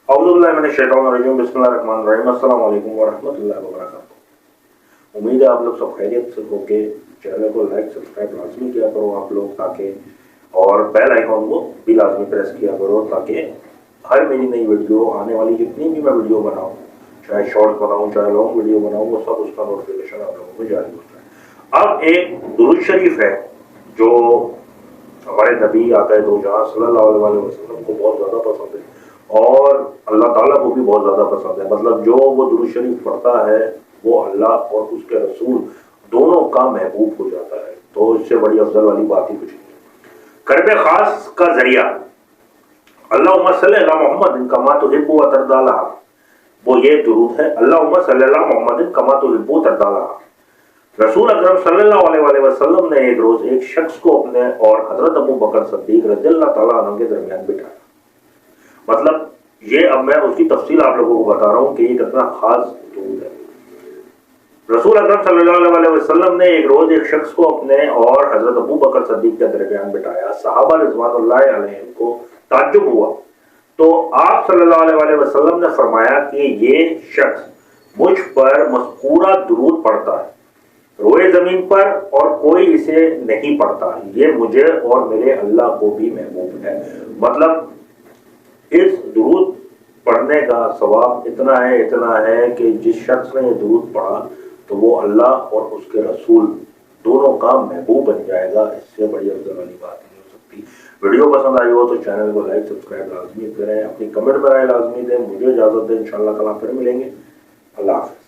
अस्सलाम वालेकुम वरहमतुल्लाहि वबरकातुहू। उम्मीद है आप लोग सब खैरियत से होके चैनल को लाइक सब्सक्राइब लाजमी किया करो आप लोग, ताकि और बेल आइकॉन को भी लाजमी प्रेस किया करो, ताकि हर मेरी नई वीडियो आने वाली जितनी भी मैं वीडियो बनाऊँ, चाहे शॉर्ट बनाऊँ चाहे लॉन्ग वीडियो बनाऊँ, वो सब उसका नोटिफिकेशन आप लोगों को जारी होता है। अब एक दुरूद शरीफ है जो हमारे नबी आका दो जहां सल्लल्लाहु अलैहि वसल्लम को बहुत ज़्यादा पसंद है और अल्लाह ताला को भी बहुत ज़्यादा पसंद है। मतलब जो वो दुरूद शरीफ पढ़ता है वो अल्लाह और उसके रसूल दोनों का महबूब हो जाता है। तो इससे बड़ी अफजल वाली बात ही कुछ नहीं है। करब खास का जरिया अल्लाहुम्मा सल्ली अला मुहम्मद कमा तुहिब्बु व तर्दा, वो ये दुरूद है, अल्लाहुम्मा सल्ली अला मुहम्मद कमा तुहिब्बु व तर्दा। रसूल अकरम सल्लल्लाहु अलैहि वसल्लम ने एक रोज एक शख्स को अपने और हजरत अबू बकर सिद्दीक रज़ियल्लाहु ताला अन्हु के दरमियान बिठाया। मतलब ये अब मैं उसकी तफसील आप लोगों को बता रहा हूँ कि ये कितना खास दुरूद है। रसूल अकरम सल्लल्लाहु अलैहि वसल्लम ने एक रोज एक शख्स को अपने और हजरत अबू बकर सिद्दीक के दरमियान बिठाया। सहाबा रिज़वानुल्लाहि अलैहिम को ताज्जुब हुआ, तो आप सल्लल्लाहु अलैहि वसल्लम ने फरमाया कि ये शख्स मुझ पर मज़कूरा दुरूद पढ़ता है रोए जमीन पर और कोई इसे नहीं पढ़ता, ये मुझे और मेरे अल्लाह को भी महबूब है। मतलब इस दुरूद पढ़ने का सवाब इतना है कि जिस शख्स ने ये दुरूद पढ़ा तो वो अल्लाह और उसके रसूल दोनों का महबूब बन जाएगा। इससे बड़ी अफजल वाली बात नहीं हो सकती। वीडियो पसंद आई हो तो चैनल को लाइक सब्सक्राइब लाजमी करें, अपनी कमेंट में राय लाजमी दें। मुझे इजाजत दें, इंशाअल्लाह कल फिर मिलेंगे। अल्लाह हाफ़िज़।